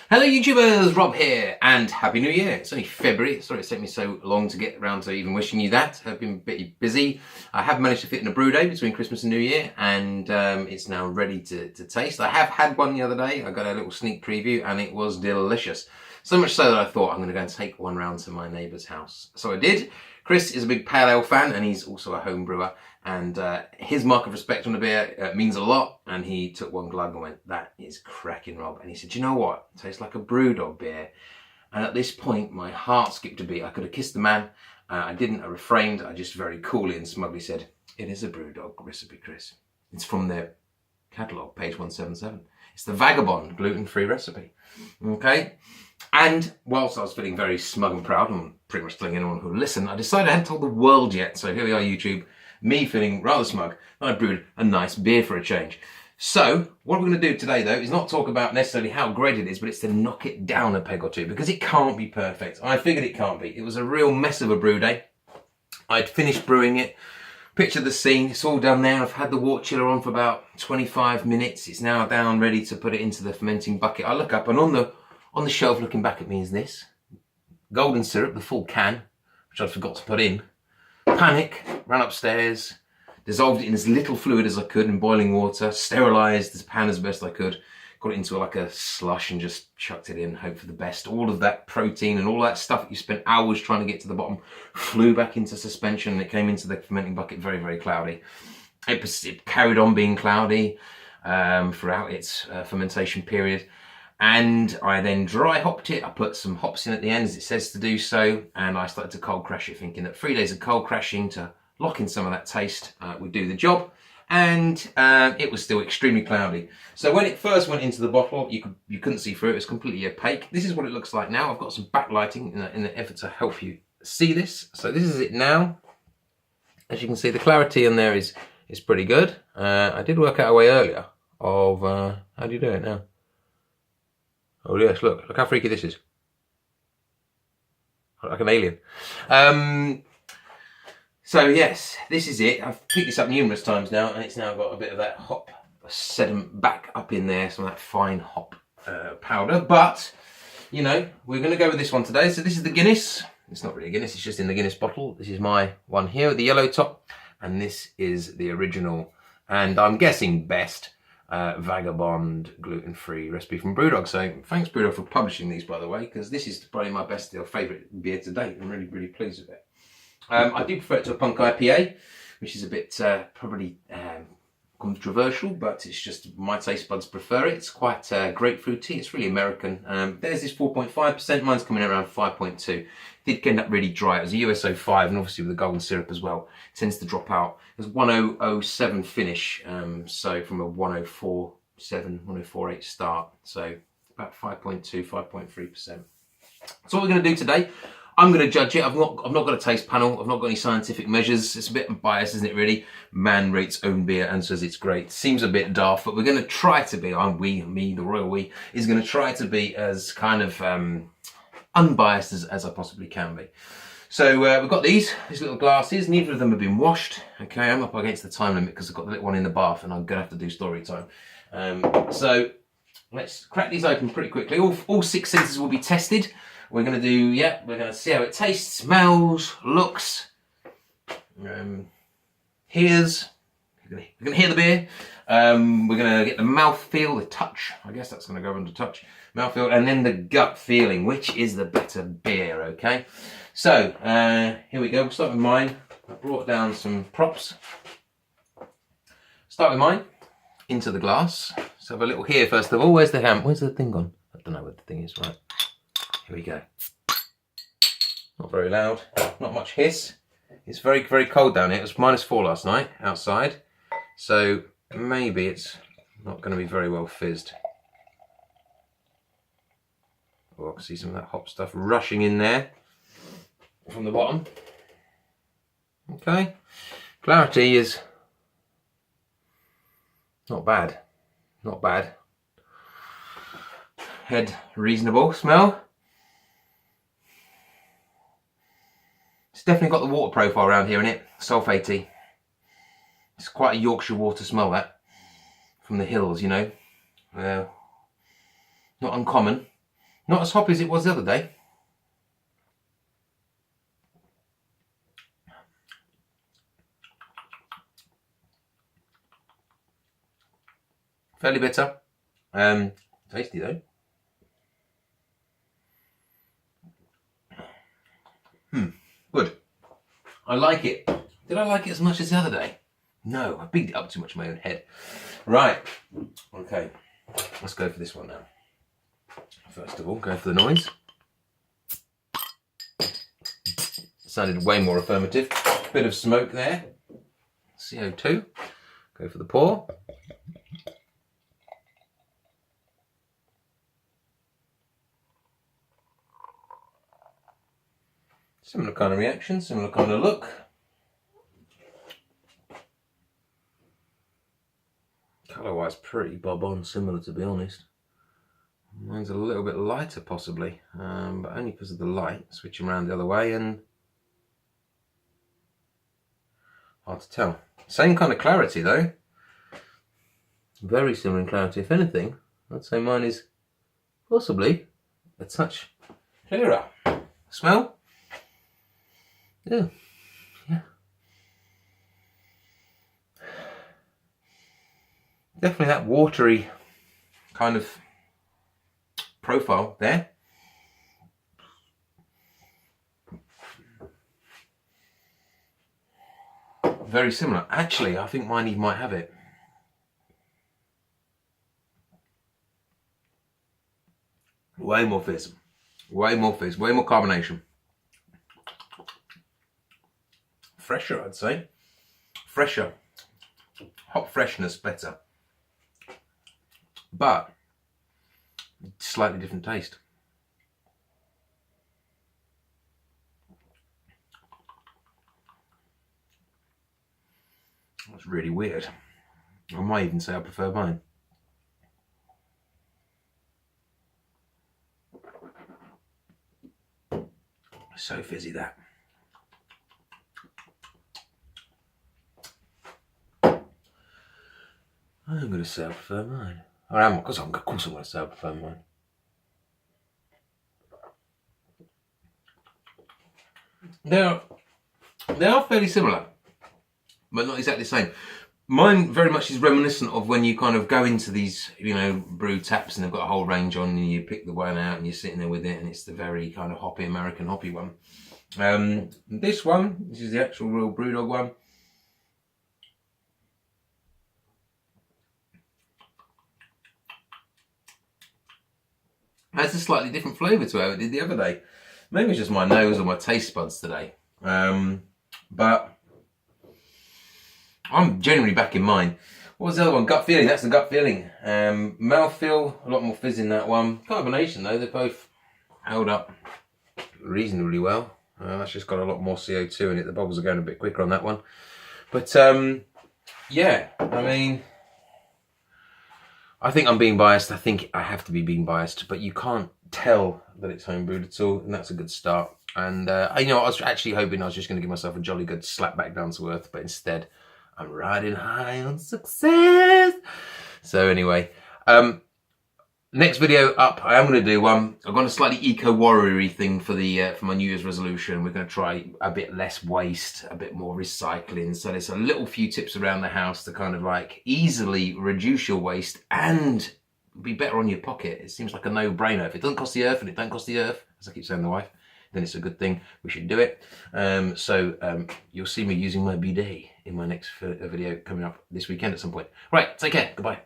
Hello YouTubers, Rob here, and Happy New Year. It's only February, sorry it's taken me so long to get around to even wishing you that. I've been a bit busy. I have managed to fit in a brew day between Christmas and New Year, and it's now ready to taste. I have had one the other day. I got a little sneak preview and it was delicious. So much so that I thought I'm going to go and take one round to my neighbour's house. So I did. Chris is a big pale ale fan and he's also a home brewer, and his mark of respect on the beer means a lot, and he took one glug and went, "That is cracking, Rob." And he said, "You know what? It tastes like a Brewdog beer." And at this point my heart skipped a beat. I could have kissed the man. I didn't. I refrained. I just very coolly and smugly said, "It is a Brewdog recipe, Chris. It's from their catalogue, page 177. It's the Vagabond gluten-free recipe." Okay. And whilst I was feeling very smug and proud, and pretty much telling anyone who would listen, I decided I hadn't told the world yet. So here we are, YouTube, me feeling rather smug that I brewed a nice beer for a change. So what we're going to do today, though, is not talk about necessarily how great it is, but it's to knock it down a peg or two, because it can't be perfect. I figured it can't be. It was a real mess of a brew day. I'd finished brewing it. Picture the scene. It's all done there. I've had the water chiller on for about 25 minutes. It's now down, ready to put it into the fermenting bucket. I look up, and on the shelf looking back at me is this. Golden syrup, the full can, which I forgot to put in. Panic, ran upstairs, dissolved it in as little fluid as I could in boiling water, sterilised the pan as best I could, got it into like a slush and just chucked it in, hope for the best. All of that protein and all that stuff that you spent hours trying to get to the bottom flew back into suspension, and it came into the fermenting bucket very, very cloudy. It carried on being cloudy throughout its fermentation period. And I then dry hopped it. I put some hops in at the end, as it says to do so, and I started to cold crash it, thinking that 3 days of cold crashing to lock in some of that taste would do the job. And it was still extremely cloudy. So when it first went into the bottle, you couldn't see through it. It was completely opaque. This is what it looks like now. I've got some backlighting in the effort to help you see this. So this is it now. As you can see, the clarity in there is pretty good. I did work out a way earlier of how do you do it now? Oh yes, look how freaky this is. Like an alien. So yes, this is it. I've picked this up numerous times now, and it's now got a bit of that hop sediment back up in there, some of that fine hop powder. But, you know, we're going to go with this one today. So this is the Guinness. It's not really Guinness, it's just in the Guinness bottle. This is my one here with the yellow top, and this is the original, and I'm guessing best, Vagabond gluten-free recipe from Brewdog. So thanks Brewdog for publishing these, by the way, because this is probably my best or favourite beer to date. I'm really, really pleased with it. I do prefer it to a punk IPA, which is a bit probably controversial, but it's just my taste buds prefer it. It's quite grapefruity. It's really American. There's this 4.5%. Mine's coming in around 5.2. Did end up really dry. It was a USO 5, and obviously with the golden syrup as well, it tends to drop out. There's 1007 finish, so from a 1047, 1048 start. So about 5.2, 5.3%. So what we're going to do today, I'm going to judge it. I've not got a taste panel. I've not got any scientific measures. It's a bit biased, isn't it, really? Man rates own beer and says it's great. Seems a bit daft, but we're going to try to be, the royal we, is going to try to be as kind of unbiased as I possibly can be. So we've got these little glasses. Neither of them have been washed. Okay, I'm up against the time limit because I've got the little one in the bath and I'm going to have to do story time. So let's crack these open pretty quickly. All 6 senses will be tested. We're going to do, we're going to see how it tastes, smells, looks, hears. You're going to hear the beer. We're going to get the mouth feel, the touch. I guess that's going to go under touch. Mouth feel, and then the gut feeling. Which is the better beer, okay? So, here we go. We'll start with mine. I brought down some props. Start with mine. Into the glass. So have a little here first of all. Where's the ham? Where's the thing gone? I don't know where the thing is. Right. Here we go. Not very loud, not much hiss. It's very, very cold down here. It was -4 last night outside, so maybe it's not going to be very well fizzed. Oh, I can see some of that hop stuff rushing in there from the bottom. Okay, clarity is not bad, not bad. Head reasonable. Smell. It's definitely got the water profile around here in it, sulphatey. It's quite a Yorkshire water smell, that, from the hills, you know. Not uncommon. Not as hoppy as it was the other day. Fairly bitter. Tasty though. Good. I like it. Did I like it as much as the other day? No, I bigged it up too much in my own head. Right. Okay. Let's go for this one now. First of all, go for the noise. Sounded way more affirmative. Bit of smoke there. CO2. Go for the pour. Similar kind of reaction, similar kind of look. Colour-wise, pretty bob-on similar, to be honest. Mine's a little bit lighter, possibly, but only because of the light. Switching around the other way, and hard to tell. Same kind of clarity, though. Very similar in clarity. If anything, I'd say mine is possibly a touch clearer. Smell? Yeah. Definitely that watery kind of profile there. Very similar. Actually, I think mine even might have it. Way more fizz. Way more fizz. Way more carbonation. Fresher, I'd say. Fresher. Hop freshness better. But slightly different taste. That's really weird. I might even say I prefer mine. So fizzy that. I'm going to say I prefer mine. Or am I? Of course I'm going to say I prefer mine. They are fairly similar, but not exactly the same. Mine very much is reminiscent of when you kind of go into these, you know, brew taps and they've got a whole range on and you pick the one out and you're sitting there with it and it's the very kind of hoppy, American hoppy one. This one, this is the actual real Brewdog one. Has a slightly different flavour to how it did the other day. Maybe it's just my nose or my taste buds today. But I'm generally back in mine. What was the other one? Gut feeling. That's the gut feeling. Mouthfeel, a lot more fizz in that one. Carbonation though, they both held up reasonably well. That's just got a lot more CO2 in it. The bubbles are going a bit quicker on that one. But yeah, I mean, I think I'm being biased. I think I have to be being biased, but you can't tell that it's homebrewed at all, and that's a good start. And you know, I was actually hoping I was just going to give myself a jolly good slap back down to earth, but instead I'm riding high on success. So anyway, next video up, I am going to do one. I've got a slightly eco-warrior-y thing for the for my New Year's resolution. We're going to try a bit less waste, a bit more recycling. So there's a little few tips around the house to kind of like easily reduce your waste and be better on your pocket. It seems like a no-brainer. If it doesn't cost the earth and it don't cost the earth, as I keep saying to the wife, then it's a good thing. We should do it. So you'll see me using my bidet in my next video coming up this weekend at some point. Right, take care. Goodbye.